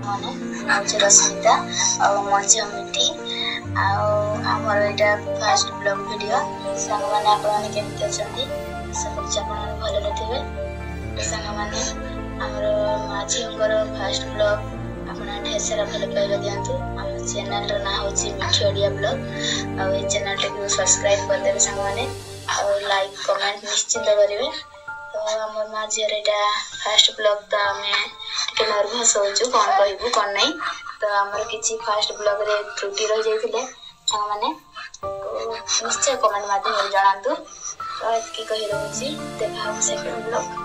मैंने मुझे रश्मिता और मंझ मिट्टी आमर यहाँ फास्ट ब्लॉग वीडियो सांग मैंने आपने केमती अच्छा सब भल थे सांग मैंने आमर माझीर फास्ट ब्लॉग आपड़ा ढेर सारा भल पाइबा दिंतु आम चैनल ना हूँ मिठी ओडिया ब्लॉग और ये चैनल टे सब्सक्राइब करदे सांग मैंने और लाइक कमेंट निश्चिंत करेंगे। तो आम माँ झील यहाँ फास्ट ब्लॉग तो आम टे नर्भस होचु कौन कहबू कौन नहीं तो आमर किसी फास्ट ब्लॉग रे त्रुटि रही जाते सांग मैंने तो निश्चय कमेंट माध्यम जनातु तो ये कही रोचे देखा सेकेंड ब्लॉग।